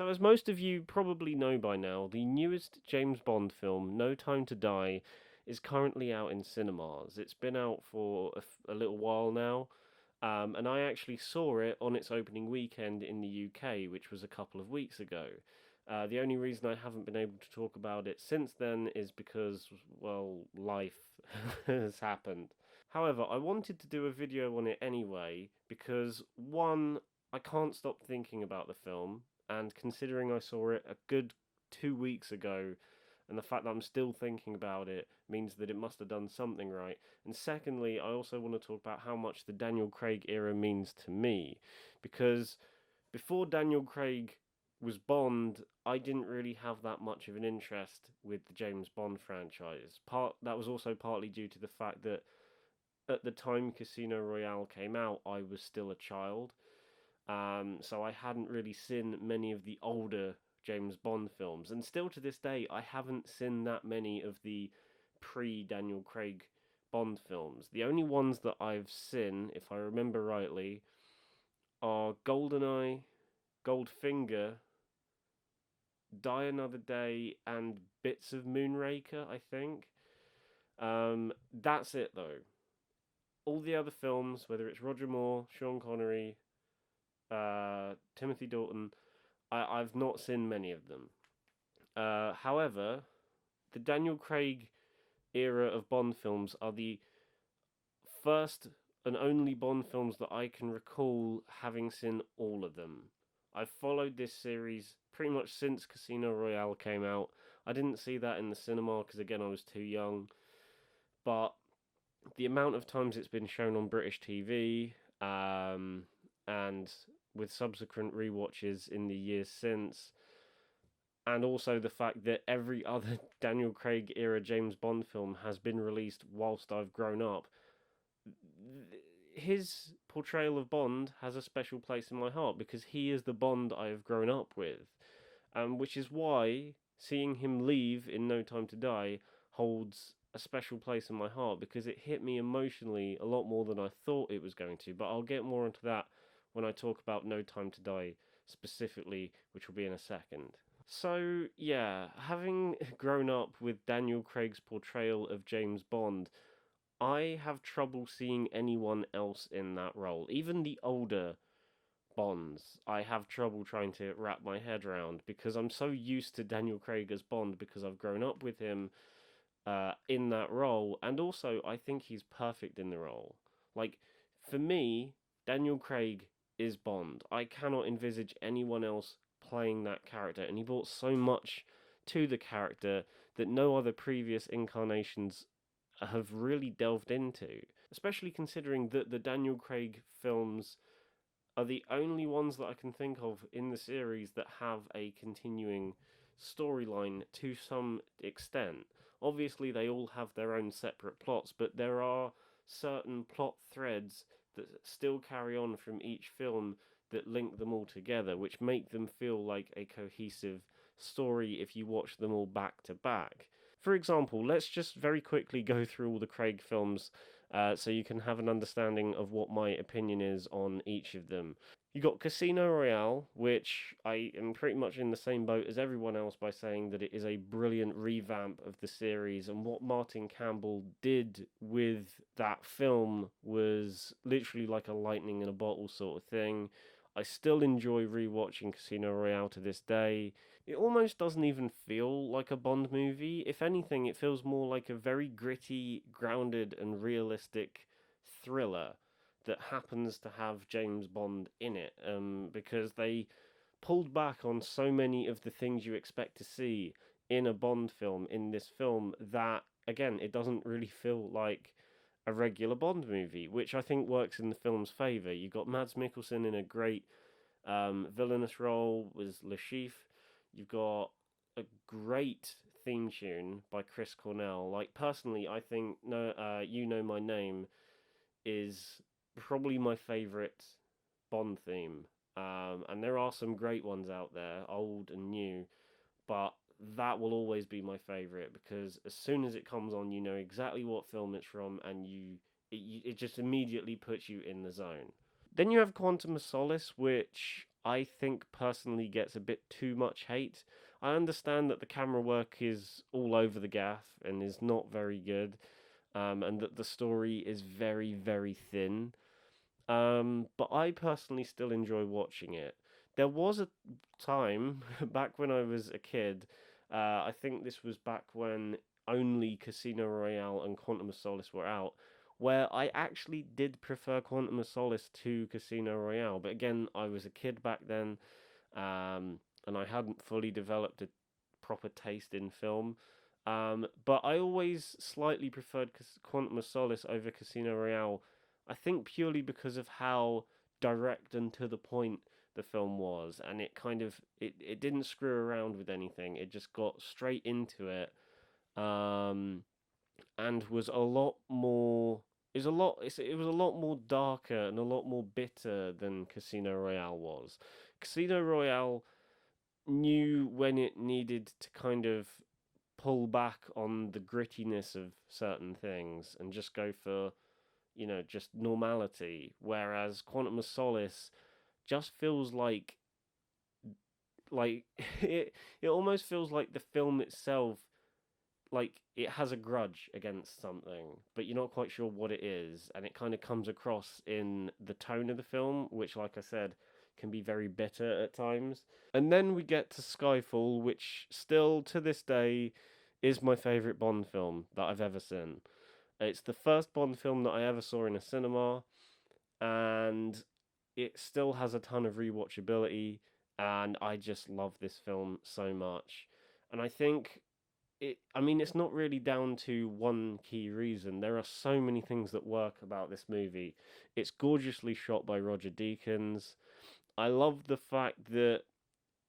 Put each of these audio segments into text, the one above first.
So, as most of you probably know by now, the newest James Bond film, No Time to Die, is currently out in cinemas. It's been out for a little while now, and I actually saw it on its opening weekend in the UK, which was a couple of weeks ago. The only reason I haven't been able to talk about it since then is because, well, life has happened. However, I wanted to do a video on it anyway because, one, I can't stop thinking about the film, and considering I saw it a good 2 weeks ago, and the fact that I'm still thinking about it means that it must have done something right. And secondly, I also want to talk about how much the Daniel Craig era means to me, because before Daniel Craig was Bond, I didn't really have that much of an interest with the James Bond franchise. Part that was also partly due to the fact that at the time Casino Royale came out, I was still a child, so I hadn't really seen many of the older James Bond films, and still to this day, I haven't seen that many of the pre Daniel Craig Bond films. The only ones that I've seen, if I remember rightly, are GoldenEye, Goldfinger, Die Another Day, and bits of Moonraker, I think. That's it though. All the other films, whether it's Roger Moore, Sean Connery, Timothy Dalton, I've not seen many of them. However, the Daniel Craig era of Bond films are the first and only Bond films that I can recall having seen all of them. I've followed this series pretty much since Casino Royale came out. I didn't see that in the cinema because, again, I was too young. But the amount of times it's been shown on British TV, and with subsequent rewatches in the years since, and also the fact that every other Daniel Craig era James Bond film has been released whilst I've grown up, his portrayal of Bond has a special place in my heart because he is the Bond I have grown up with, which is why seeing him leave in No Time to Die holds a special place in my heart because it hit me emotionally a lot more than I thought it was going to. But I'll get more into that when I talk about No Time to Die specifically, which will be in a second. So, yeah, having grown up with Daniel Craig's portrayal of James Bond, I have trouble seeing anyone else in that role. Even the older Bonds, I have trouble trying to wrap my head around because I'm so used to Daniel Craig as Bond because I've grown up with him in that role, and also I think he's perfect in the role. Like, for me, Daniel Craig is Bond. I cannot envisage anyone else playing that character, and he brought so much to the character that no other previous incarnations have really delved into, especially considering that the Daniel Craig films are the only ones that I can think of in the series that have a continuing storyline to some extent. Obviously, they all have their own separate plots, but there are certain plot threads that still carry on from each film that link them all together, which make them feel like a cohesive story if you watch them all back to back. For example, let's just very quickly go through all the Craig films so you can have an understanding of what my opinion is on each of them. You got Casino Royale, which I am pretty much in the same boat as everyone else by saying that it is a brilliant revamp of the series, and what Martin Campbell did with that film was literally like a lightning in a bottle sort of thing. I still enjoy rewatching Casino Royale to this day. It almost doesn't even feel like a Bond movie. If anything, it feels more like a very gritty, grounded, and realistic thriller that happens to have James Bond in it, because they pulled back on so many of the things you expect to see in a Bond film in this film that, again, it doesn't really feel like a regular Bond movie, which I think works in the film's favour. You got Mads Mikkelsen in a great villainous role with Le Chiffre. You've got a great theme tune by Chris Cornell. Like, personally, I think no, You Know My Name is probably my favourite Bond theme. And there are some great ones out there, old and new, but that will always be my favourite because as soon as it comes on, you know exactly what film it's from, and it just immediately puts you in the zone. Then you have Quantum of Solace, which I think personally gets a bit too much hate. I understand that the camera work is all over the gaff and is not very good, and that the story is very, very thin. But I personally still enjoy watching it. There was a time back when I was a kid. I think this was back when only Casino Royale and Quantum of Solace were out, where I actually did prefer Quantum of Solace to Casino Royale. But again, I was a kid back then, and I hadn't fully developed a proper taste in film. But I always slightly preferred Quantum of Solace over Casino Royale. I think purely because of how direct and to the point the film was, and it kind of it didn't screw around with anything. It just got straight into it, um, and was a lot more. It was a lot more darker and a lot more bitter than Casino Royale was. Casino Royale knew when it needed to kind of pull back on the grittiness of certain things and just go for, just normality. Whereas Quantum of Solace just feels like it almost feels like the film itself, like it has a grudge against something, but you're not quite sure what it is, and it kind of comes across in the tone of the film, which, like I said, can be very bitter at times. And then we get to Skyfall, which still to this day is my favorite Bond film that I've ever seen. It's the first Bond film that I ever saw in a cinema, and it still has a ton of rewatchability, and I just love this film so much. And I think I mean, it's not really down to one key reason. There are so many things that work about this movie. It's gorgeously shot by Roger Deakins. I love the fact that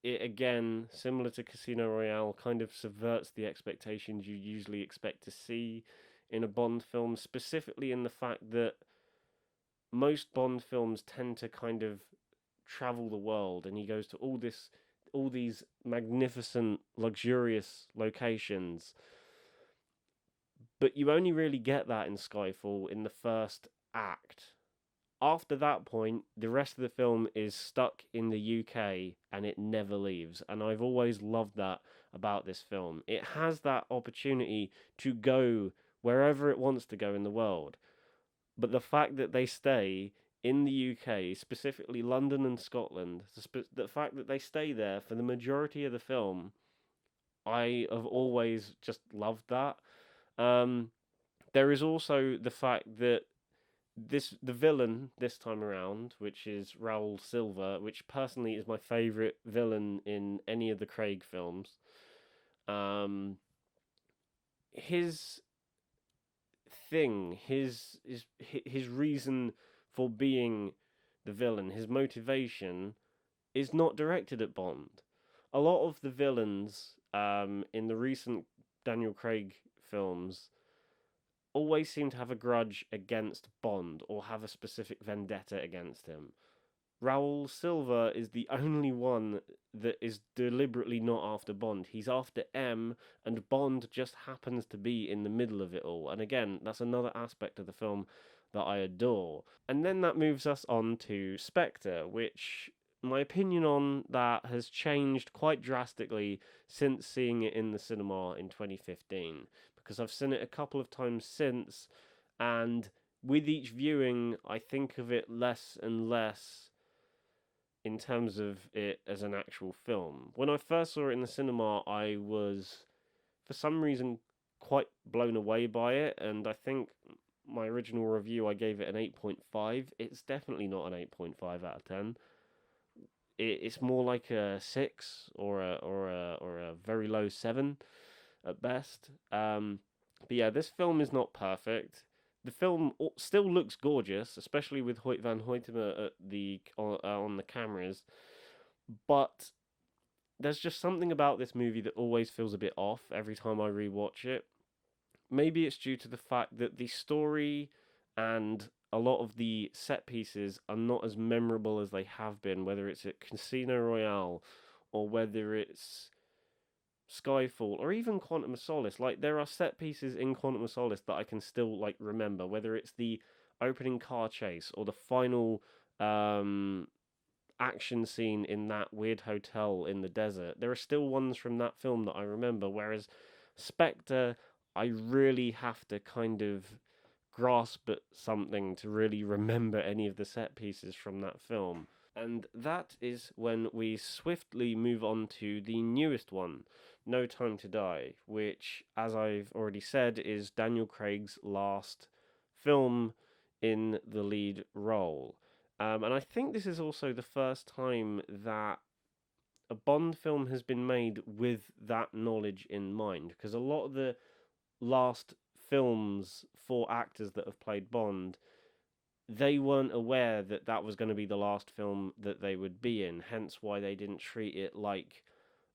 it, again, similar to Casino Royale, kind of subverts the expectations you usually expect to see in a Bond film, specifically in the fact that most Bond films tend to kind of travel the world, and he goes to all these magnificent, luxurious locations. But you only really get that in Skyfall in the first act. After that point, the rest of the film is stuck in the UK and it never leaves. And I've always loved that about this film. It has that opportunity to go wherever it wants to go in the world. But the fact that they stay in the UK, specifically London and Scotland, the fact that they stay there for the majority of the film, I have always just loved that. Um, there is also the fact that the villain this time around, which is Raoul Silva, which personally is my favorite villain in any of the Craig films. Um, his his reason for being the villain, his motivation, is not directed at Bond. A lot of the villains in the recent Daniel Craig films always seem to have a grudge against Bond or have a specific vendetta against him. Raoul Silva is the only one that is deliberately not after Bond. He's after M, and Bond just happens to be in the middle of it all. And again, that's another aspect of the film that I adore. And then that moves us on to Spectre, which my opinion on that has changed quite drastically since seeing it in the cinema in 2015, because I've seen it a couple of times since, and with each viewing, I think of it less and less in terms of it as an actual film. When I first saw it in the cinema, I was, for some reason, quite blown away by it, and I think my original review, I gave it an 8.5. It's definitely not an 8.5 out of 10. It's more like a 6 or a very low 7 at best. But yeah, this film is not perfect. The film still looks gorgeous, especially with Hoyt van Hoytema on the cameras. But there's just something about this movie that always feels a bit off every time I rewatch it. Maybe it's due to the fact that the story and a lot of the set pieces are not as memorable as they have been, whether it's at Casino Royale or whether it's Skyfall or even Quantum of Solace. Like, there are set pieces in Quantum of Solace that I can still remember, whether it's the opening car chase or the final action scene in that weird hotel in the desert, there are still ones from that film that I remember, whereas Spectre, I really have to kind of grasp at something to really remember any of the set pieces from that film. And that is when we swiftly move on to the newest one, No Time to Die, which, as I've already said, is Daniel Craig's last film in the lead role. And I think this is also the first time that a Bond film has been made with that knowledge in mind, because a lot of the last films for actors that have played Bond, they weren't aware that that was going to be the last film that they would be in, hence why they didn't treat it like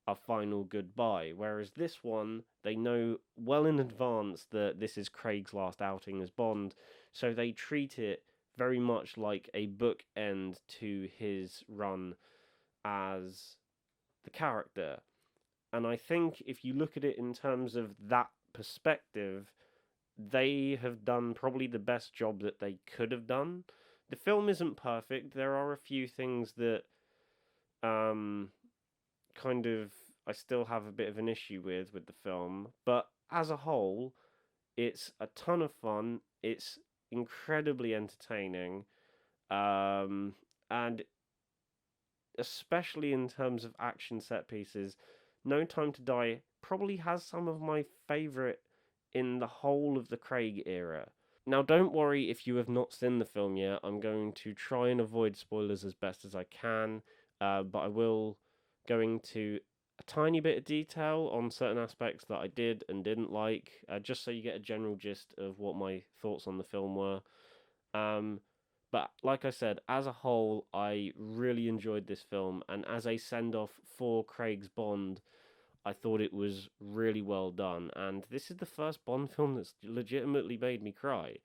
a final goodbye. Whereas this one, they know well in advance that this is Craig's last outing as Bond, so they treat it very much like a bookend to his run as the character. And I think if you look at it in terms of that perspective, they have done probably the best job that they could have done. The film isn't perfect. There are a few things that um kind of I still have a bit of an issue with the film, but as a whole, it's a ton of fun. It's incredibly entertaining. And especially in terms of action set pieces, No Time to Die probably has some of my favorite in the whole of the Craig era. Now, don't worry if you have not seen the film yet. I'm going to try and avoid spoilers as best as I can, but I will go into a tiny bit of detail on certain aspects that I did and didn't like, just so you get a general gist of what my thoughts on the film were. Um, but like I said, as a whole, I really enjoyed this film, and as a send off for Craig's Bond, I thought it was really well done. And this is the first Bond film that's legitimately made me cry.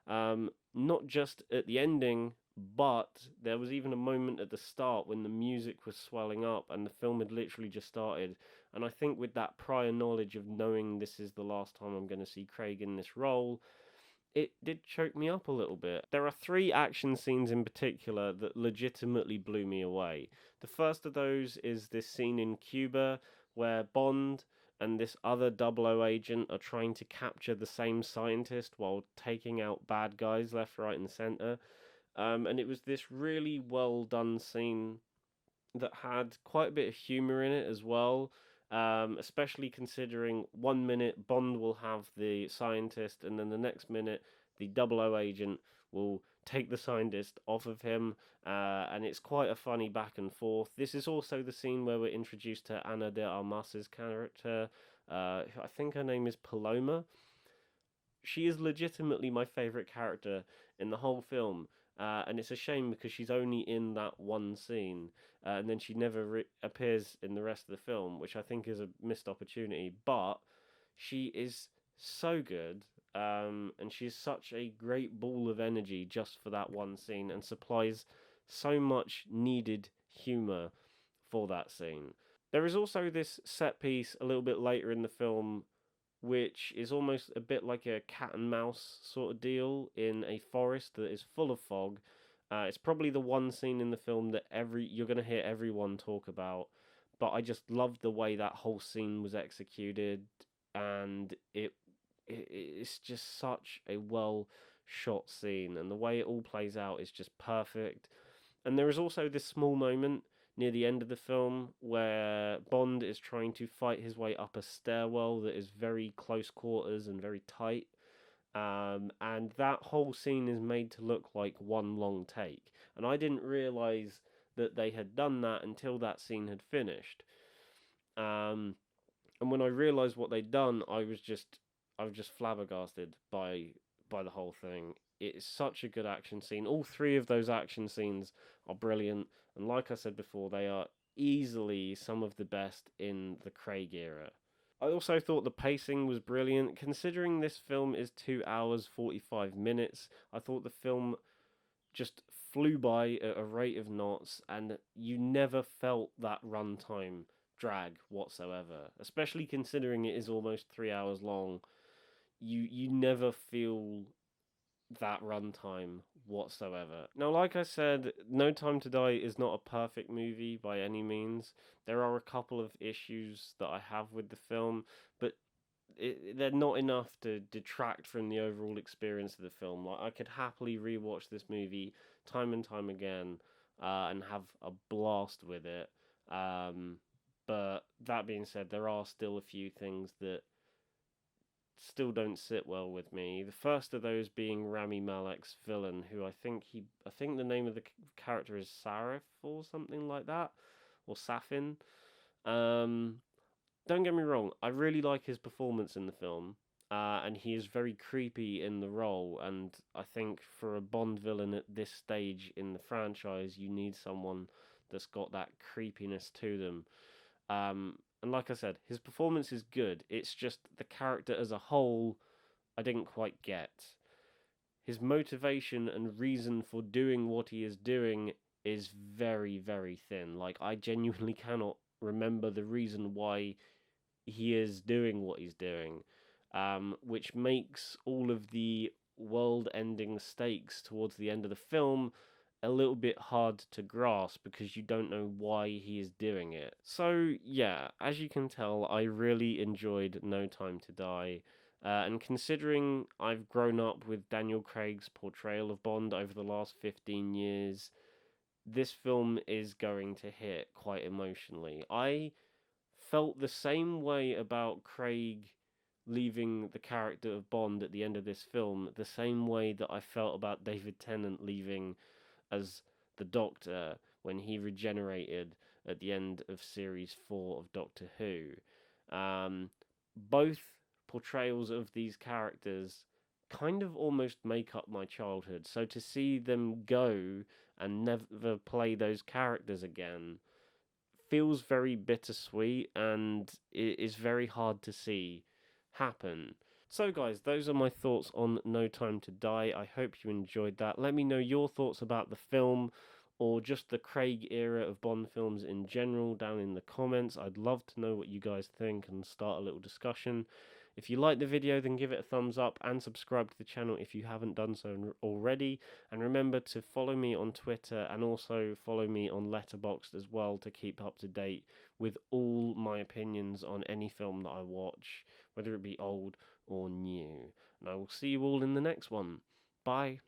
Not just at the ending, but there was even a moment at the start when the music was swelling up and the film had literally just started. And I think with that prior knowledge of knowing this is the last time I'm going to see Craig in this role, it did choke me up a little bit. There are three action scenes in particular that legitimately blew me away. The first of those is this scene in Cuba where Bond and this other 00 agent are trying to capture the same scientist while taking out bad guys left, right, and center. And it was this really well done scene that had quite a bit of humor in it as well. Especially considering 1 minute Bond will have the scientist, and then the next minute the 00 agent will take the scientist off of him, and it's quite a funny back and forth. This is also the scene where we're introduced to Ana de Armas's character. I think her name is Paloma. She is legitimately my favorite character in the whole film. And it's a shame because she's only in that one scene, and then she never appears in the rest of the film, which I think is a missed opportunity. But she is so good, and she's such a great ball of energy just for that one scene, and supplies so much needed humor for that scene. There is also this set piece a little bit later in the film which is almost a bit like a cat and mouse sort of deal in a forest that is full of fog. It's probably the one scene in the film that you're going to hear everyone talk about, but I just loved the way that whole scene was executed, and it's just such a well shot scene, and the way it all plays out is just perfect. And there is also this small moment near the end of the film where Bond is trying to fight his way up a stairwell that is very close quarters and very tight. And that whole scene is made to look like one long take. And I didn't realize that they had done that until that scene had finished. And when I realized what they'd done, I was just flabbergasted by the whole thing. It's such a good action scene. All three of those action scenes are brilliant, and like I said before, they are easily some of the best in the Craig era. I also thought the pacing was brilliant. Considering this film is 2 hours 45 minutes, I thought the film just flew by at a rate of knots, and you never felt that runtime drag whatsoever. Especially considering it is almost 3 hours long, you never feel that runtime whatsoever. Now, like I said, No Time to Die is not a perfect movie by any means. There are a couple of issues that I have with the film, but they're not enough to detract from the overall experience of the film. Like, I could happily rewatch this movie time and time again, and have a blast with it. Um, but that being said, there are still a few things that still don't sit well with me. The first of those being Rami Malek's villain, who I think the name of the character is Sarif or something like that, or Safin. Um, don't get me wrong, I really like his performance in the film, and he is very creepy in the role. And I think for a Bond villain at this stage in the franchise, you need someone that's got that creepiness to them. And like I said, his performance is good. It's just the character as a whole, I didn't quite get. His motivation and reason for doing what he is doing is very, very thin. Like, I genuinely cannot remember the reason why he is doing what he's doing, which makes all of the world ending stakes towards the end of the film a little bit hard to grasp because you don't know why he is doing it. So, yeah, as you can tell, I really enjoyed No Time to Die. And considering I've grown up with Daniel Craig's portrayal of Bond over the last 15 years, this film is going to hit quite emotionally. I felt the same way about Craig leaving the character of Bond at the end of this film, the same way that I felt about David Tennant leaving as the Doctor when he regenerated at the end of series 4 of Doctor Who. Both portrayals of these characters kind of almost make up my childhood. So to see them go and never play those characters again feels very bittersweet, and it is very hard to see happen. So, guys, those are my thoughts on No Time to Die. I hope you enjoyed that. Let me know your thoughts about the film or just the Craig era of Bond films in general down in the comments. I'd love to know what you guys think and start a little discussion. If you like the video, then give it a thumbs up and subscribe to the channel if you haven't done so already. And remember to follow me on Twitter and also follow me on Letterboxd as well to keep up to date with all my opinions on any film that I watch, whether it be old or new. And I will see you all in the next one. Bye.